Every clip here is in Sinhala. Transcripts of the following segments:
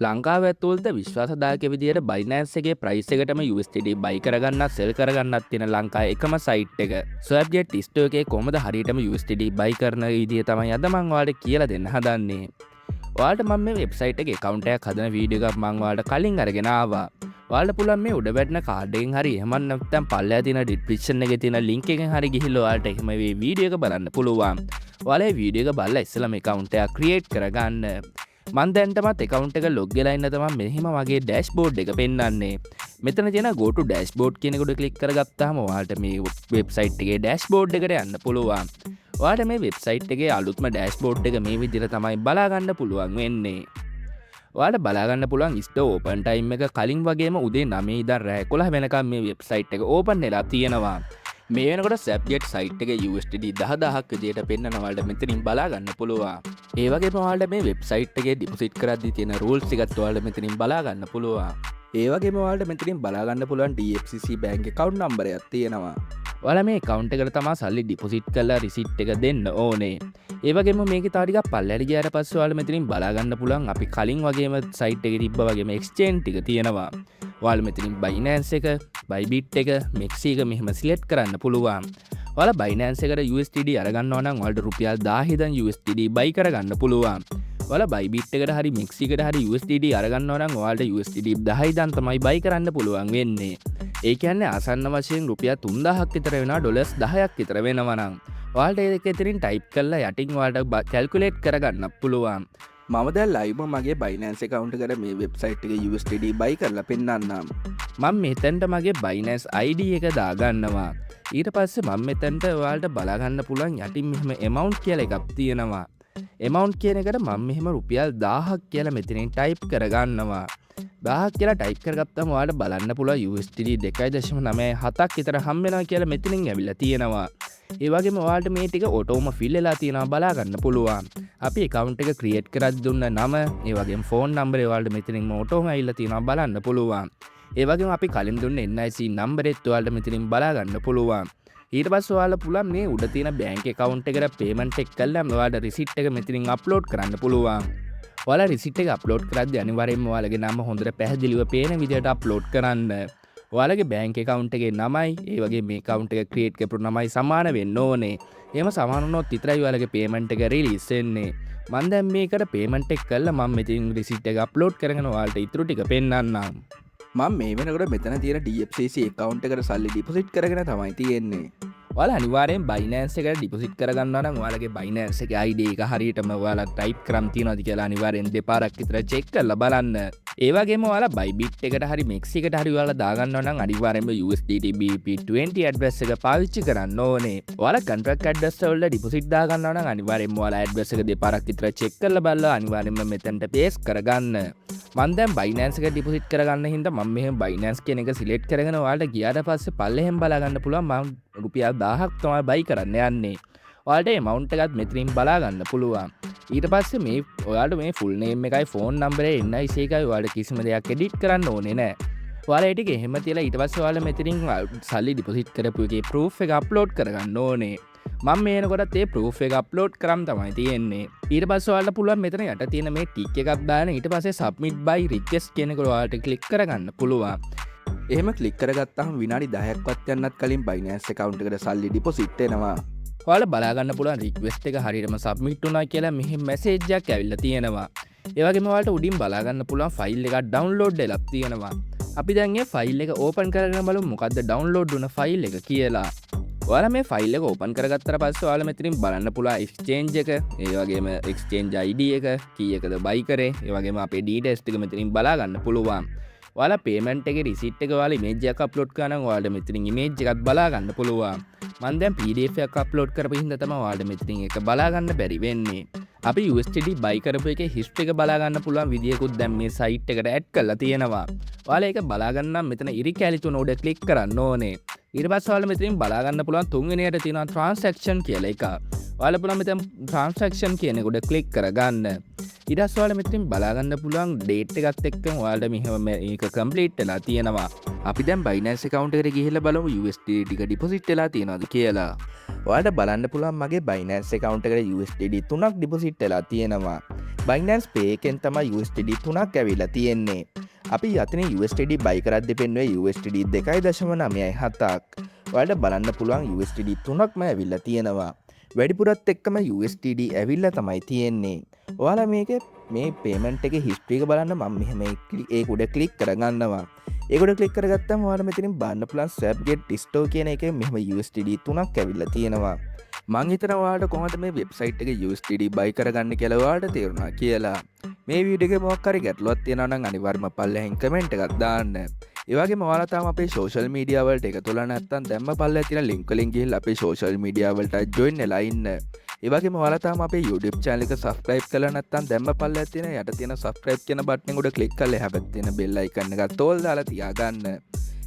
ලංකාව ඇතුළත විශ්වාසදායක විදියට Binance එකේ ප්‍රයිස් එකටම USDT buy කරගන්නත් sell කරගන්නත් තියෙන ලංකාවේ එකම site එක. Swapjet store එකේ කොහොමද හරියටම USDT buy කරන විදිය තමයි අද මම ඔයාලට කියලා දෙන්න හදන්නේ. ඔයාලට මම මේ වෙබ්සයිට් එකේ account එකක් හදන වීඩියෝ එකක් මම ඔයාලට කලින් අරගෙන ආවා. ඔයාලට පුළුවන් මේ උඩ වැටෙන කාඩ් එකෙන් හරි එහෙම නැත්නම් පල්ලෙහා තියෙන description එකේ තියෙන link එකෙන් හරි ගිහිල්ලා ඔයාලට එහෙම මේ වීඩියෝ එක බලන්න පුළුවන්. ඔයාලා මේ වීඩියෝ එක බලලා ඉස්සෙල්ලා මේ account එක create කරගන්න. මන් දැන්ටමත් account එක log වෙලා ඉන්න තමයි මෙහෙම වගේ dashboard එක පෙන්වන්නේ. මෙතන තියෙන go to dashboard කියන එකට click කරගත්තාම ඔයාලට මේ website එකේ dashboard එකට යන්න පුළුවන්. ඔයාලට මේ website එකේ අලුත්ම dashboard එක මේ විදිහට තමයි බලා ගන්න පුළුවන් වෙන්නේ. ඔයාලට බලා ගන්න පුළුවන් store open time එක කලින් වගේම උදේ 9 ඉඳන් රෑ 11 වෙනකම් මේ website එක open වෙලා තියෙනවා. මේ වෙනකොට Swapjet site එකේ USDT 10000ක් විදියට පෙන්නන ඔයාලට මෙතනින් බලා ගන්න පුළුවන්. ඒ වගේම ඔයාලට මේ වෙබ්සයිට් එකේ ඩිපොසිට් කරද්දී තියෙන rules ටිකත් ඔයාලට මෙතනින් බලා ගන්න පුළුවන්. ඒ වගේම ඔයාලට මෙතනින් බලා ගන්න පුළුවන් DFCC bank account number එකක් තියෙනවා. ඔයාලා මේ account එකට තමයි සල්ලි ඩිපොසිට් කරලා receipt එක දෙන්න ඕනේ. ඒ වගේම මේකේ තව ටිකක් පල්ලෙහාට ගියාට පස්සේ ඔයාලා මෙතනින් බලා ගන්න පුළුවන් අපි කලින් වගේම site එකේ තිබ්බා වගේම exchange ටික තියෙනවා. ඔයාලා මෙතනින් Binance එක, Bybit එක, Mexi එක මෙහෙම select කරන්න පුළුවන්. ඔයාලා Binance එකට USDT අරගන්නවා නම් ඔයාලට රුපියල් 1000 ඉඳන් USDT buy කරගන්න පුළුවන්. ඔයාලා Bybit එකට හරි Mexi එකට හරි USDT අරගන්නවා නම් ඔයාලට USDT 10 ඉඳන් තමයි buy කරන්න පුළුවන් වෙන්නේ. ඒ කියන්නේ ආසන්න වශයෙන් රුපියල් 3000ක් විතර වෙනවා ඩොලර්ස් 10ක් විතර වෙනවා නම්. ඔයාලට ඒක එතනින් type කරලා යටින් ඔයාලට calculate කරගන්න පුළුවන්. මම දැන් live මගේ Binance account එකට මේ website එකේ USDT buy කරලා පෙන්නන්නම්. මම මෙතනට මගේ Binance ID එක දාගන්නවා. ඊට පස්සේ මම මෙතනට ඔයාලට බලා ගන්න පුළුවන් යටින් මෙහෙම amount කියලා එකක් තියෙනවා. amount කියන එකට මම මෙහෙම රුපියල් 1000ක් කියලා මෙතනින් type කරගන්නවා. 1000ක් කියලා type කරගත්තම ඔයාලට බලන්න පුළුවන් USDT 2.97ක් විතර හම්බ වෙනවා කියලා මෙතනින් ඇවිල්ලා තියෙනවා. ඒ වගේම ඔයාලට මේ ටික ඔටෝම ෆිල් වෙලා තියෙනවා බලා ගන්න පුළුවන්. අපි account එක create කරද්දී දුන්න නම, ඒ වගේම phone number ඔයාලට මෙතනින් ඔටෝම ඇවිල්ලා තියෙනවා බලන්න පුළුවන්. ඒ වගේම අපි කලින් දුන්න NIC number එකත් ඔයාලට මෙතනින් බලා ගන්න පුළුවන්. ඊට පස්සේ ඔයාලට පුළුවන් මේ උඩ තියෙන bank account එකට payment එක කළාම ඔයාලට receipt එක මෙතනින් upload කරන්න පුළුවන්. ඔයාලා receipt එක upload කරද්දී අනිවාර්යයෙන්ම ඔයාලගේ නම හොඳට පැහැදිලිව පේන විදිහට upload කරන්න. ඔයාලගේ bank account එකේ නමයි ඒ වගේ මේ account එක create කරපු නමයි සමාන වෙන්න ඕනේ. එහෙම සමාන වුණොත් විතරයි ඔයාලගේ payment එක release වෙන්නේ. මම දැන් මේකට payment එක කළා මම මෙතන receipt එක upload කරගෙන ඔයාලට ඊටු ටික පෙන්නන්නම්. මම මේ වෙනකොට මෙතන තියෙන DFCC account එකට සල්ලි deposit කරගෙන තමයි තියෙන්නේ. ඔයාලා අනිවාර්යෙන් Binance එකට deposit කරගන්නවා නම් ඔයාලගේ Binance එකේ ID එක හරියටම ඔයාලා type කරන් තියනවාද කියලා අනිවාර්යෙන් දෙපාරක් විතර check කරලා බලන්න. ඒ වගේම ඔයාලා Bybit එකට හරි Mexi එකට හරි ඔයාලා දාගන්නවා නම් අනිවාර්යෙන්ම USDT BP20 address එක පාවිච්චි කරන්න ඕනේ. ඔයාලා contract address වල deposit දාගන්නවා නම් අනිවාර්යෙන්ම ඔයාලා address එක දෙපාරක් විතර check කරලා බලලා අනිවාර්යෙන්ම මෙතනට paste කරගන්න. මම දැන් Binance එකට deposit කරගන්න හින්දා මම මෙහෙම Binance කියන එක select කරගෙන ඔයාලට ගියාට පස්සේ පල්ලෙහෙන් බලා ගන්න පුළුවන් මම රුපියල් 1000ක් තමයි buy කරන්න යන්නේ. ඔයාලට amount එකත් මෙතනින් බලා ගන්න පුළුවන්. ඊට පස්සේ මේ ඔයාලට මේ full name එකයි phone number එකයි NIC එකයි ඔයාලට කිසිම දෙයක් edit කරන්න ඕනේ නැහැ. ඔයාලා ඒ ටික එහෙම තියලා ඊට පස්සේ ඔයාලා මෙතනින් සල්ලි deposit කරපු එකේ proof එක upload කරගන්න ඕනේ. මම මේ වෙනකොටත් ඒ proof එක upload කරන් තමයි තියෙන්නේ. ඊට පස්සේ ඔයාලට පුළුවන් මෙතන යට තියෙන මේ tick එකක් දාන්න ඊට පස්සේ submit by request කියන එක ඔයාලට click කරගන්න පුළුවන්. එහෙම click කරගත්තාම විනාඩි 10ක්වත් යන්නත් කලින් Binance account එකට සල්ලි deposit වෙනවා. ඔයාලා බලා ගන්න පුළුවන් request එක හරියටම submit වුණා කියලා මෙහෙම message එකක් ඇවිල්ලා තියෙනවා. ඒ වගේම ඔයාලට උඩින් බලා ගන්න පුළුවන් file එකක් download වෙලා තියෙනවා. අපි දැන් මේ file එක open කරගෙන බලමු මොකද්ද download වුණ file එක කියලා. ඔයාලා මේ file එක open කරගත්තට පස්සේ ඔයාලා මෙතනින් බලන්න පුළුවන් exchange එක, ඒ වගේම exchange ID එක, කීයකද buy කරේ, ඒ වගේම අපේ details ටික මෙතනින් බලා ගන්න පුළුවන්. ඔයාලා payment එකේ receipt එක ඔයාලා image එකක් upload කරනවා නම් ඔයාලට මෙතනින් image එකක් බලා ගන්න පුළුවන්. මම දැන් PDF එකක් upload කරපු හින්දා තමයි ඔයාලට මෙතනින් ඒක බලා ගන්න බැරි වෙන්නේ. අපි USDT buy කරපු එකේ history එක බලා ගන්න පුළුවන් විදියකුත් දැන් මේ site එකට add කරලා තියෙනවා. ඔයාලා ඒක බලා ගන්න නම් මෙතන ඉරි කැලි තුන උඩ click කරන්න ඕනේ. ඊට පස්සේ ඔයාලා මෙතනින් බලා ගන්න පුළුවන් තුන්වෙනියට තියෙනවා transaction කියලා එක. ඔයාලා පුළුවන් මෙතන transaction කියන එක උඩ click කරගන්න. ඊට පස්සේ ඔයාලා මෙතනින් බලා ගන්න පුළුවන් date එකත් එක්කම ඔයාලට මෙහෙම මේක complete වෙලා තියෙනවා. අපි දැන් Binance account එකට ගිහිල්ලා බලමු USDT ටික deposit වෙලා තියෙනවද කියලා. ඔයාලට බලන්න පුළුවන් මගේ Binance account එකට USDT 3ක් deposit වෙලා තියෙනවා. Binance Pay එකෙන් තමයි USDT 3ක් ඇවිල්ලා තියෙන්නේ. අපි යතන USDT buy කරද්දී පෙන්වුවේ USDT 2.97ක්. ඔයාලට බලන්න පුළුවන් USDT 3ක්ම ඇවිල්ලා තියෙනවා. වැඩිපුරත් එක්කම USDT ඇවිල්ලා තමයි තියෙන්නේ. ඔයාලා මේ පේමන්ට් එකේ හිස්ටරි එක බලන්න මම මෙහෙම ඒක උඩ ක්ලික් කරගන්නවා. ඒක උඩ ක්ලික් කරගත්තම ඔයාලා මෙතනින් බලන්න පුළුවන් Swapget Disto කියන එකේ මෙහෙම USDT 3ක් ඇවිල්ලා තියෙනවා. මං හිතනවා ඔයාලට කොහොමද මේ වෙබ්සයිට් එකේ USDT buy කරගන්න කියලා ඔයාලට තේරුණා කියලා. මේ වීඩියෝ එකේ මොකක් හරි ගැටලුවක් තියෙනවා නම් අනිවාර්යයෙන්ම පල්ලෙහින් කමෙන්ට් එකක් දාන්න. ඒ වගේම ඔයාලා තාම අපේ social media වලට එකතු වෙලා නැත්නම් දැම්ම පල්ලෙහා තියෙන link වලින් ගිහිල්ලා අපේ social media වලට join වෙලා ඉන්න. ඒ වගේම ඔයාලා තාම අපේ YouTube channel එක subscribe කරලා නැත්නම් දැම්ම පල්ලෙහා තියෙන යට තියෙන subscribe කියන button එක උඩ click කරලා එහා පැත්තේ තියෙන bell icon එකත් තෝල් දාලා තියාගන්න.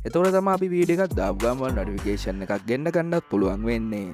එතකොට තමයි අපි වීඩියෝ එකක් දාපු ගමන් notification එකක් ගෙන්න ගන්නත් පුළුවන් වෙන්නේ.